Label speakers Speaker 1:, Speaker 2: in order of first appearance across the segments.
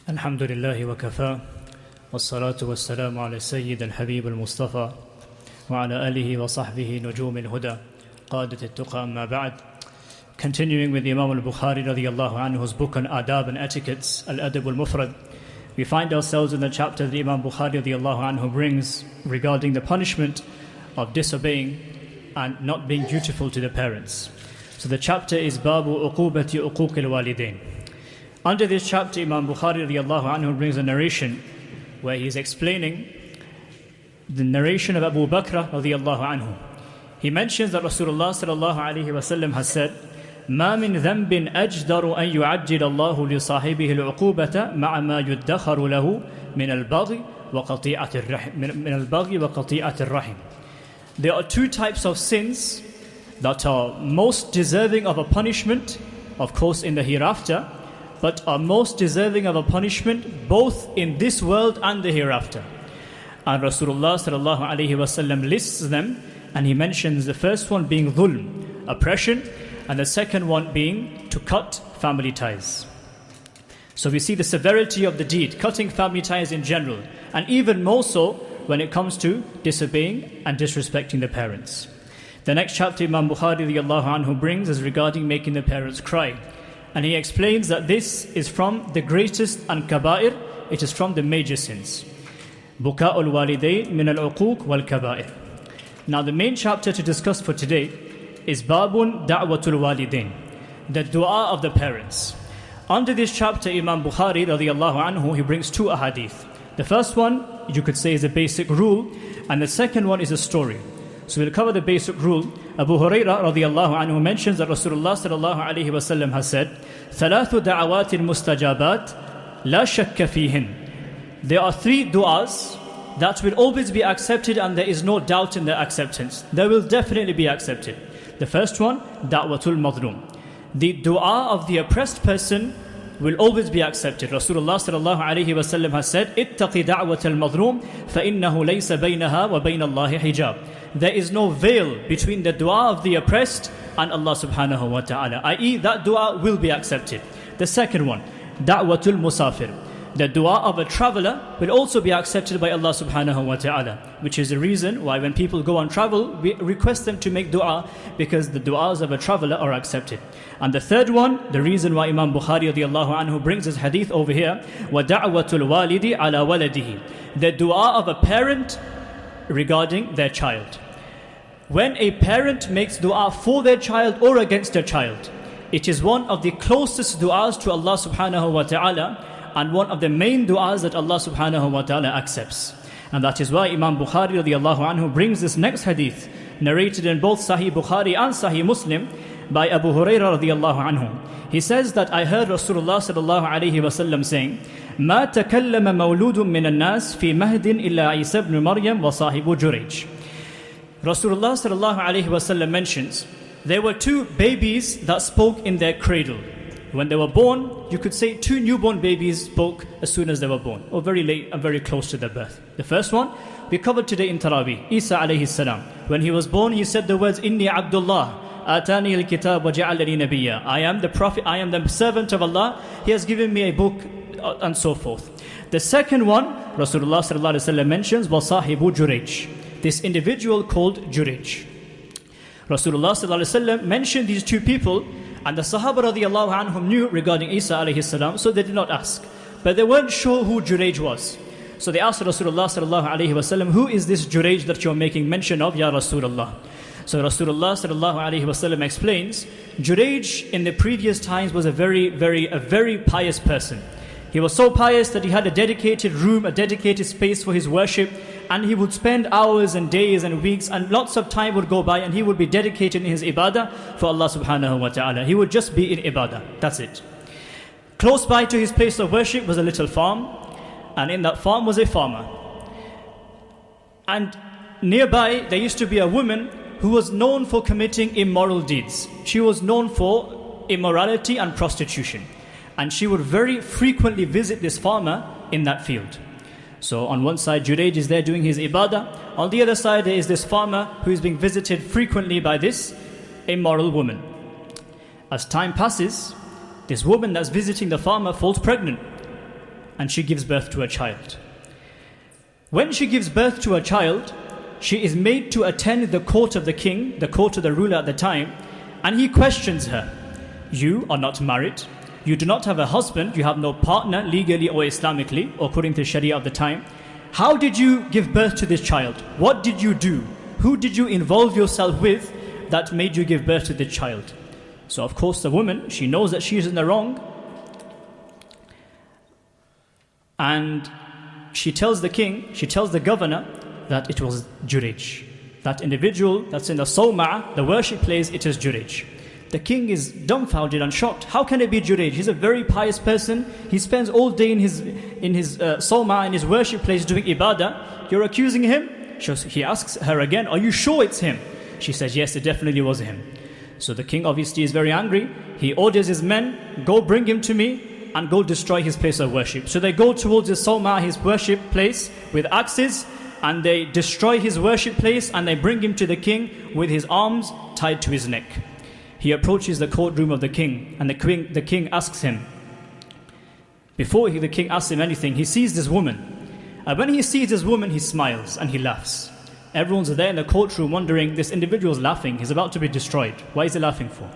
Speaker 1: الحمد لله وكفى والصلاة والسلام على السيد الحبيب المصطفى وعلى آله وصحبه نجوم الهدى قادة التقى أما بعد. Continuing with the Imam al-Bukhari radiyallahu anhu's book on adab and etiquettes, Adabul Mufrad, we find ourselves in the chapter that Imam Bukhari radiyallahu anhu brings regarding the punishment of disobeying and not being dutiful to the parents. So the chapter is Babu Uqubati Uquq al-Walidain. Under this chapter, Imam Bukhari radiyallahu anhu brings a narration where he is explaining the narration of Abu Bakr radiyallahu anhu. He mentions that Rasulullah sallallahu alayhi wasallam has said, ما من ذنب أجدر أن يعجل الله لصاحبه العقوبة مع ما يدخر له من البغي وقطيعة الرحم. There are two types of sins that are most deserving of a punishment, of course in the hereafter, but are most deserving of a punishment both in this world and the hereafter. And Rasulullah sallallahu alayhi wasallam lists them, and he mentions the first one being dhulm, oppression, and the second one being to cut family ties. So we see the severity of the deed, cutting family ties in general, and even more so when it comes to disobeying and disrespecting the parents. The next chapter Imam Bukhari radiyallahu anhu brings is regarding making the parents cry. And he explains that this is from the greatest and kaba'ir, it is from the major sins. Buka'ul walidayn min al-uquq wal kaba'ir. Now the main chapter to discuss for today is Babun Da'watul Walidain, the dua of the parents. Under this chapter, Imam Bukhari radiyallahu anhu, he brings two ahadith. The first one, you could say, is a basic rule, and the second one is a story. So we'll cover the basic rule. Abu Hurairah radiyallahu anhu mentions that Rasulullah sallallahu alayhi wasallam has said, ثلاث دعوات مستجابات لا شك فيهن. There are three du'as that will always be accepted and there is no doubt in their acceptance. They will definitely be accepted. The first one, da'watul madlum. The dua of the oppressed person will always be accepted. Rasulullah sallallahu alayhi wasallam has said, اتقي دعوة المظلوم فإنه ليس بينها وبين الله حجاب. There is no veil between the dua of the oppressed and Allah subhanahu wa ta'ala, i.e. that dua will be accepted. The second one, da'watul musafir. The dua of a traveler will also be accepted by Allah subhanahu wa ta'ala, which is the reason why when people go on travel, we request them to make dua, because the duas of a traveler are accepted. And the third one, the reason why Imam Bukhari radiyallahu anhu brings his hadith over here, وَدَعْوَةُ الْوَالِدِ عَلَى وَلَدِهِ. The dua of a parent regarding their child. When a parent makes dua for their child or against their child, it is one of the closest duas to Allah subhanahu wa ta'ala, and one of the main du'as that Allah subhanahu wa ta'ala accepts. And that is why Imam Bukhari radiyallahu anhu brings this next hadith, narrated in both Sahih Bukhari and Sahih Muslim, by Abu Hurairah radiyallahu anhu. He says that I heard Rasulullah sallallahu alayhi wa sallam saying, مَا تَكَلَّمَ مَوْلُودٌ مِّنَ النَّاسِ فِي مَهْدٍ إِلَّا عِيسَى بْنُ مَرْيَمَ وَصَاحِبُ جُرَيْجٍ. Rasulullah sallallahu alayhi wa sallam mentions, there were two babies that spoke in their cradle. When they were born, you could say two newborn babies spoke as soon as they were born, or very late and very close to their birth. The first one, we covered today in Taraweeh, Isa alayhi salam. When he was born, he said the words, Inni Abdullah, Atani al-kitab wa ja'alani nabiyya. I am the prophet, I am the servant of Allah, He has given me a book, and so forth. The second one, Rasulullah sallallahu alayhi wa sallam mentions, وَصَاحِبُ جُرَيْجٍ. This individual called Jurayj. Rasulullah sallallahu alayhi wa sallam mentioned these two people, and the Sahaba radiyallahu anhum knew regarding Isa alayhi salam, so they did not ask. But they weren't sure who Jurayj was. So they asked Rasulullah sallallahu alayhi wa sallam, who is this Jurayj that you're making mention of, Ya Rasulullah? So Rasulullah sallallahu alayhi wa sallam explains, Jurayj in the previous times was a very pious person. He was so pious that he had a dedicated room, a dedicated space for his worship, and he would spend hours and days and weeks, and lots of time would go by, and he would be dedicated in his ibadah for Allah subhanahu wa ta'ala. He would just be in ibadah, that's it. Close by to his place of worship was a little farm, and in that farm was a farmer. And nearby there used to be a woman who was known for committing immoral deeds. She was known for immorality and prostitution. And she would very frequently visit this farmer in that field. So on one side, Jurayj is there doing his ibadah. On the other side, there is this farmer who is being visited frequently by this immoral woman. As time passes, this woman that's visiting the farmer falls pregnant. and she gives birth to a child. When she gives birth to a child, she is made to attend the court of the king, the court of the ruler at the time, and he questions her. You are not married, you do not have a husband, you have no partner legally or Islamically, or according to the Sharia of the time. How did you give birth to this child? What did you do? Who did you involve yourself with that made you give birth to this child? So of course the woman, she knows that she is in the wrong, and she tells the king, she tells the governor that it was Juraj. That individual that's in the Sawma'a, the worship place, it is Juraj. The king is dumbfounded and shocked. How can it be Juraj? He's a very pious person. He spends all day in his Sawma'a, in his worship place doing ibadah. You're accusing him? He asks her again, are you sure it's him? She says, yes, it definitely was him. So the king obviously is very angry. He orders his men, go bring him to me and go destroy his place of worship. So they go towards his Sawma'a, his worship place, with axes, and they destroy his worship place, and they bring him to the king with his arms tied to his neck. He approaches the courtroom of the king, and the king asks him. Before the king asks him anything, he sees this woman. And when he sees this woman, he smiles and he laughs. Everyone's there in the courtroom wondering, this individual is laughing, he's about to be destroyed. Why is he laughing for?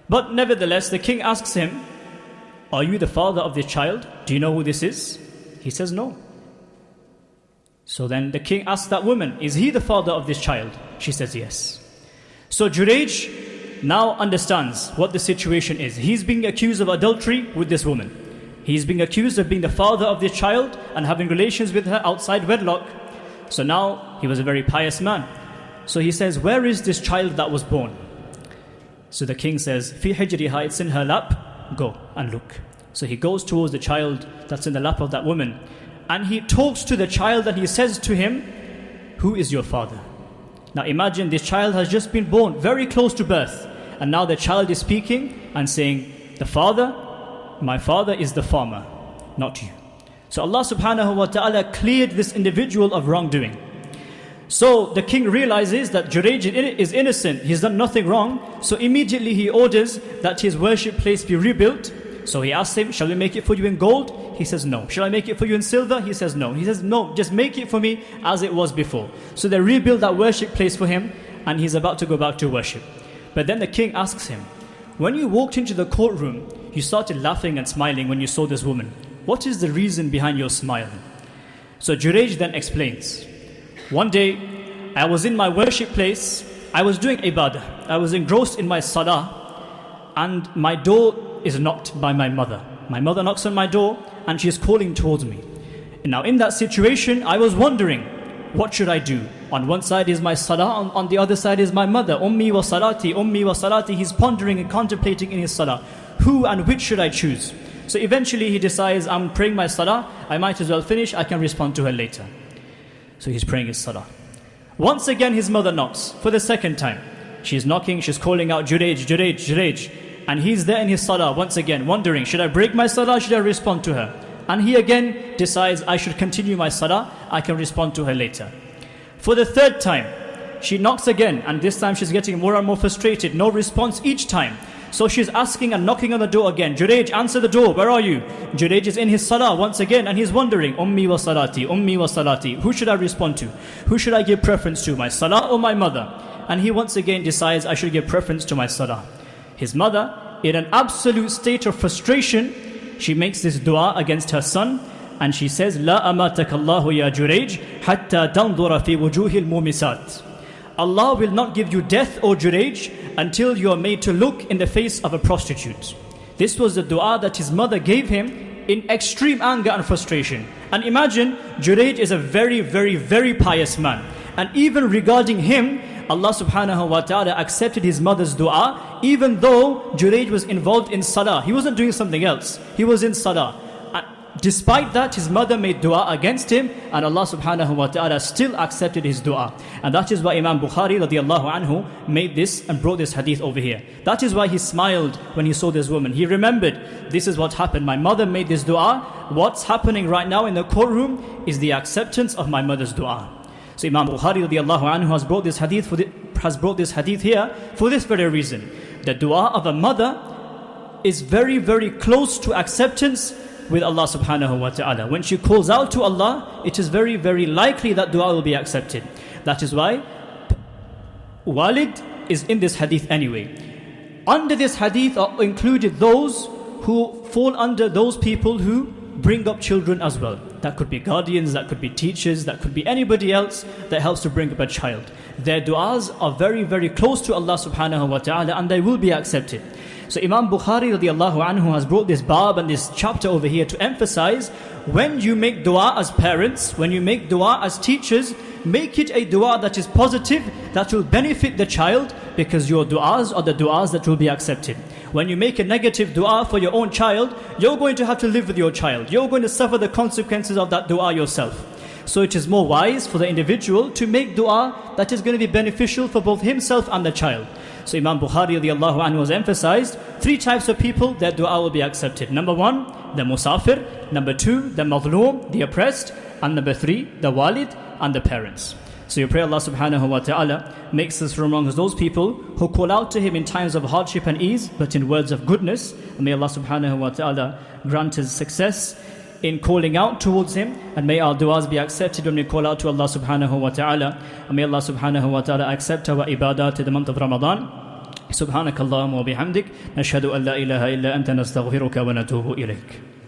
Speaker 1: But nevertheless, the king asks him, are you the father of this child? Do you know who this is? He says no. So then the king asks that woman, is he the father of this child? She says yes. So Juraj now understands what the situation is. He's being accused of adultery with this woman. He's being accused of being the father of this child and having relations with her outside wedlock. So now he was a very pious man. So he says, where is this child that was born? So the king says, fi hijriha, it's in her lap. Go and look. So he goes towards the child that's in the lap of that woman, and he talks to the child and he says to him, who is your father? Now imagine this child has just been born, very close to birth, and now the child is speaking and saying, my father is the farmer, not you. So Allah subhanahu wa ta'ala cleared this individual of wrongdoing. So the king realizes that Juraj is innocent, he's done nothing wrong, so immediately he orders that his worship place be rebuilt. So he asks him, shall we make it for you in gold? He says no. Shall I make it for you in silver? He says no. He says no, just make it for me as it was before. So they rebuild that worship place for him, and he's about to go back to worship. But then the king asks him, when you walked into the courtroom, you started laughing and smiling when you saw this woman. What is the reason behind your smile? So Juraj then explains, one day, I was in my worship place, I was doing ibadah, I was engrossed in my salah, and my door is knocked by my mother. My mother knocks on my door, and she is calling towards me. And now in that situation, I was wondering, what should I do? On one side is my salah, on the other side is my mother. Ummi wa salati, he's pondering and contemplating in his salah. Who and which should I choose? So eventually he decides, I'm praying my salah, I might as well finish, I can respond to her later. So he's praying his salah. Once again his mother knocks for the second time. She's knocking, she's calling out Juraj. And he's there in his salah once again, wondering, should I break my salah, should I respond to her? And he again decides, I should continue my salah, I can respond to her later. For the third time, she knocks again, and this time she's getting more and more frustrated, no response each time. So she's asking and knocking on the door again, Juraj, answer the door, where are you? Juraj is in his salah once again, and he's wondering, Ummi wa salati, who should I respond to? Who should I give preference to, my salah or my mother? And he once again decides, I should give preference to my salah. His mother, in an absolute state of frustration, she makes this dua against her son, and she says, La amatakallahu ya Juraj, hatta tandura fi wujuhil mumisat. Allah will not give you death, O Juraj, until you are made to look in the face of a prostitute. This was the dua that his mother gave him in extreme anger and frustration. And imagine, Juraj is a very, very, very pious man. And even regarding him, Allah subhanahu wa ta'ala accepted his mother's dua, even though Juraj was involved in salah. He wasn't doing something else. He was in salah. Despite that, his mother made dua against him, and Allah subhanahu wa ta'ala still accepted his dua. And that is why Imam Bukhari radiallahu anhu made this and brought this hadith over here. That is why he smiled when he saw this woman. He remembered, this is what happened. My mother made this dua. What's happening right now in the courtroom is the acceptance of my mother's dua. So Imam Bukhari radiallahu anhu has brought this hadith here for this very reason. The dua of a mother is very, very close to acceptance with Allah subhanahu wa ta'ala. When she calls out to Allah, it is very, very likely that dua will be accepted. That is why walid is in this hadith anyway. Under this hadith are included those who fall under those people who bring up children as well. That could be guardians, that could be teachers, that could be anybody else that helps to bring up a child. Their du'as are very, very close to Allah subhanahu wa ta'ala, and they will be accepted. So Imam Bukhari radiallahu anhu has brought this bab and this chapter over here to emphasize, when you make dua as parents, when you make dua as teachers, make it a dua that is positive, that will benefit the child, because your duas are the duas that will be accepted. When you make a negative dua for your own child, you're going to have to live with your child. You're going to suffer the consequences of that dua yourself. So it is more wise for the individual to make dua that is going to be beneficial for both himself and the child. So Imam Bukhari radiallahu anhu has emphasized 3 types of people that dua will be accepted. Number 1, the musafir. Number 2, the madhloom, the oppressed. And number 3, the walid and the parents. So you pray Allah subhanahu wa ta'ala makes us from amongst those people who call out to Him in times of hardship and ease, but in words of goodness. And may Allah subhanahu wa ta'ala grant us success in calling out towards Him, and may our du'as be accepted when we call out to Allah subhanahu wa ta'ala. And may Allah subhanahu wa ta'ala accept our ibadat in the month of Ramadan. سبحانك اللهم وبحمدك نشهد أن لا إله إلا أنت نستغفرك ونتوب إليك.